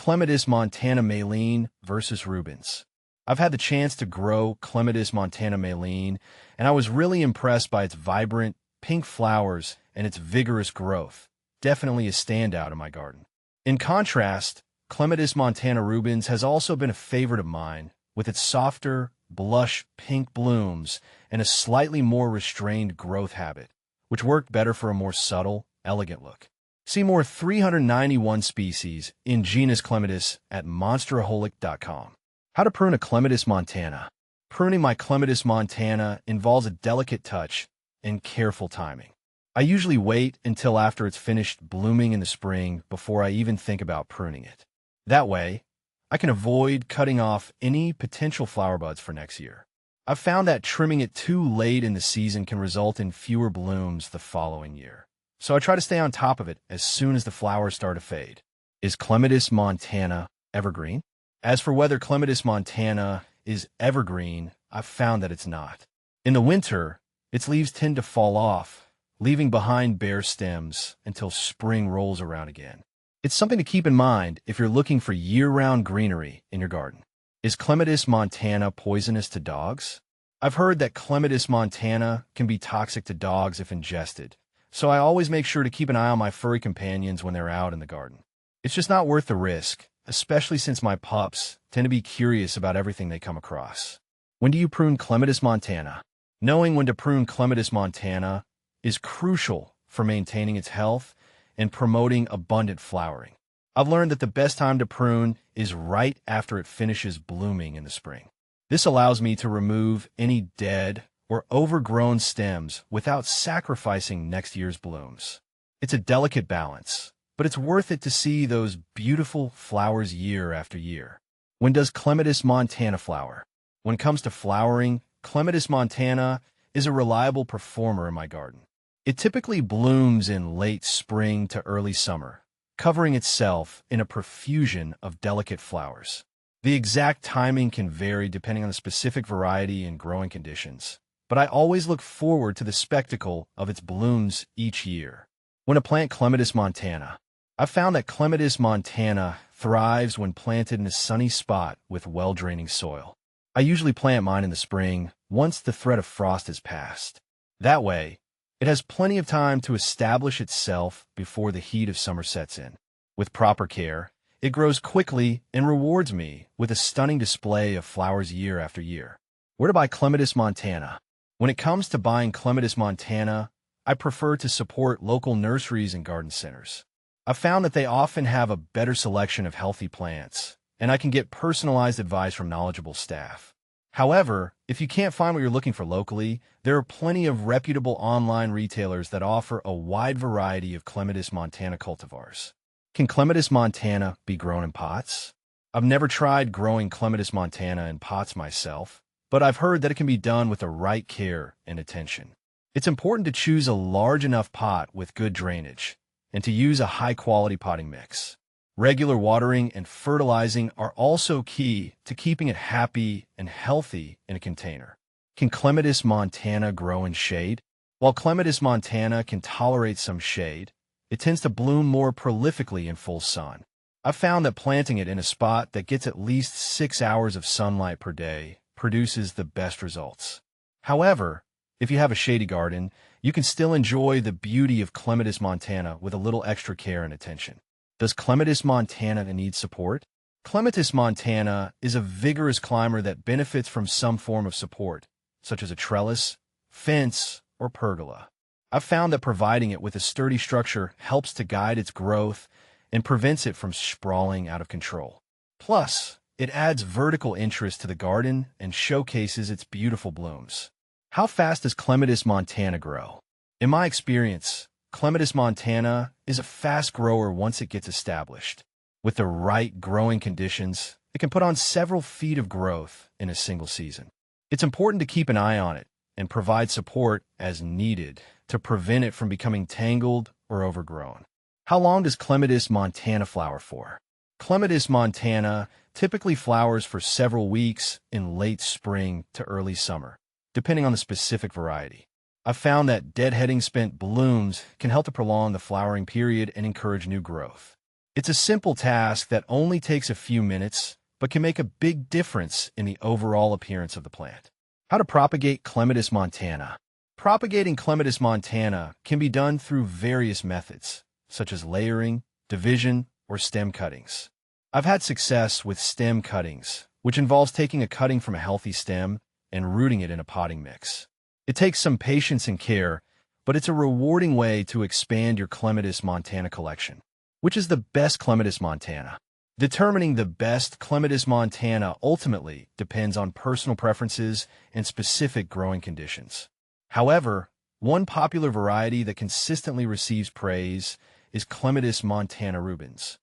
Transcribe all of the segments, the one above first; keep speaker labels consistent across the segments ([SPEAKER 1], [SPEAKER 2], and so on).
[SPEAKER 1] Clematis montana maline versus Rubens. I've had the chance to grow Clematis montana maline, and I was really impressed by its vibrant, pink flowers and its vigorous growth. Definitely a standout in my garden. In contrast, Clematis montana Rubens has also been a favorite of mine, with its softer, blush pink blooms and a slightly more restrained growth habit, which worked better for a more subtle, elegant look. See more 391 species in genus Clematis at monsteraholic.com. How to prune a Clematis montana. Pruning my Clematis montana involves a delicate touch and careful timing. I usually wait until after it's finished blooming in the spring before I even think about pruning it. That way, I can avoid cutting off any potential flower buds for next year. I've found that trimming it too late in the season can result in fewer blooms the following year. So I try to stay on top of it as soon as the flowers start to fade. Is Clematis montana evergreen? As for whether Clematis montana is evergreen, I've found that it's not. In the winter, its leaves tend to fall off, leaving behind bare stems until spring rolls around again. It's something to keep in mind if you're looking for year-round greenery in your garden. Is Clematis montana poisonous to dogs? I've heard that Clematis montana can be toxic to dogs if ingested, so I always make sure to keep an eye on my furry companions when they're out in the garden. It's just not worth the risk, especially since my pups tend to be curious about everything they come across. When do you prune Clematis montana? Knowing when to prune Clematis montana is crucial for maintaining its health and promoting abundant flowering. I've learned that the best time to prune is right after it finishes blooming in the spring. This allows me to remove any dead or overgrown stems without sacrificing next year's blooms. It's a delicate balance, but it's worth it to see those beautiful flowers year after year. When does Clematis montana flower? When it comes to flowering, Clematis montana is a reliable performer in my garden. It typically blooms in late spring to early summer, covering itself in a profusion of delicate flowers. The exact timing can vary depending on the specific variety and growing conditions, but I always look forward to the spectacle of its blooms each year. When to plant Clematis montana. I've found that Clematis montana thrives when planted in a sunny spot with well-draining soil. I usually plant mine in the spring, once the threat of frost has passed. That way, it has plenty of time to establish itself before the heat of summer sets in. With proper care, it grows quickly and rewards me with a stunning display of flowers year after year. Where to buy Clematis montana? When it comes to buying Clematis montana, I prefer to support local nurseries and garden centers. I've found that they often have a better selection of healthy plants, and I can get personalized advice from knowledgeable staff. However, if you can't find what you're looking for locally, there are plenty of reputable online retailers that offer a wide variety of Clematis montana cultivars. Can Clematis montana be grown in pots? I've never tried growing Clematis montana in pots myself, but I've heard that it can be done with the right care and attention. It's important to choose a large enough pot with good drainage, and to use a high-quality potting mix. Regular watering and fertilizing are also key to keeping it happy and healthy in a container. Can Clematis montana grow in shade? While Clematis montana can tolerate some shade, it tends to bloom more prolifically in full sun. I've found that planting it in a spot that gets at least 6 hours of sunlight per day produces the best results. However, if you have a shady garden, you can still enjoy the beauty of Clematis montana with a little extra care and attention. Does Clematis montana need support? Clematis montana is a vigorous climber that benefits from some form of support, such as a trellis, fence, or pergola. I've found that providing it with a sturdy structure helps to guide its growth and prevents it from sprawling out of control. Plus, it adds vertical interest to the garden and showcases its beautiful blooms. How fast does Clematis montana grow? In my experience, Clematis montana is a fast grower once it gets established. With the right growing conditions, it can put on several feet of growth in a single season. It's important to keep an eye on it and provide support as needed to prevent it from becoming tangled or overgrown. How long does Clematis montana flower for? Clematis montana typically flowers for several weeks in late spring to early summer, depending on the specific variety. I've found that deadheading spent blooms can help to prolong the flowering period and encourage new growth. It's a simple task that only takes a few minutes, but can make a big difference in the overall appearance of the plant. How to propagate Clematis montana. Propagating Clematis montana can be done through various methods, such as layering, division, or stem cuttings. I've had success with stem cuttings, which involves taking a cutting from a healthy stem and rooting it in a potting mix. It takes some patience and care, but it's a rewarding way to expand your Clematis montana collection. Which is the best Clematis montana? Determining the best Clematis montana ultimately depends on personal preferences and specific growing conditions. However, one popular variety that consistently receives praise is Clematis montana rubens.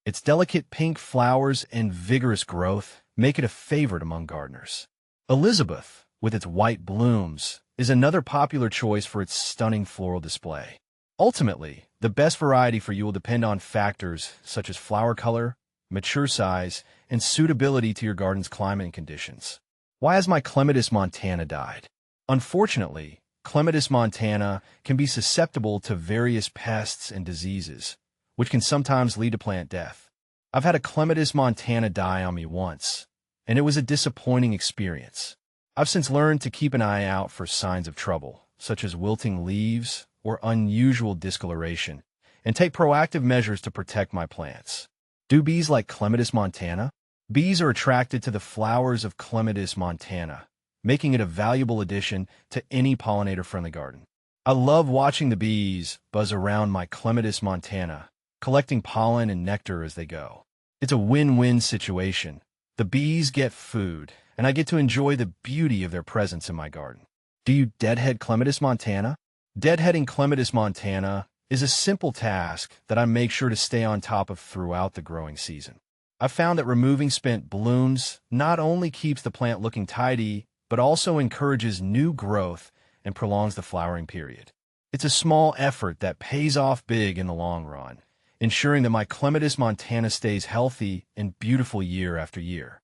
[SPEAKER 1] Its delicate pink flowers and vigorous growth make it a favorite among gardeners. Elizabeth, with its white blooms, is another popular choice for its stunning floral display. Ultimately, the best variety for you will depend on factors such as flower color, mature size, and suitability to your garden's climate and conditions. Why has my Clematis montana died? Unfortunately, Clematis montana can be susceptible to various pests and diseases, which can sometimes lead to plant death. I've had a Clematis montana die on me once, and it was a disappointing experience. I've since learned to keep an eye out for signs of trouble, such as wilting leaves or unusual discoloration, and take proactive measures to protect my plants. Do bees like Clematis montana? Bees are attracted to the flowers of Clematis montana, making it a valuable addition to any pollinator-friendly garden. I love watching the bees buzz around my Clematis montana, collecting pollen and nectar as they go. It's a win-win situation. The bees get food, and I get to enjoy the beauty of their presence in my garden. Do you deadhead Clematis montana? Deadheading Clematis montana is a simple task that I make sure to stay on top of throughout the growing season. I've found that removing spent blooms not only keeps the plant looking tidy, but also encourages new growth and prolongs the flowering period. It's a small effort that pays off big in the long run, ensuring that my Clematis montana stays healthy and beautiful year after year.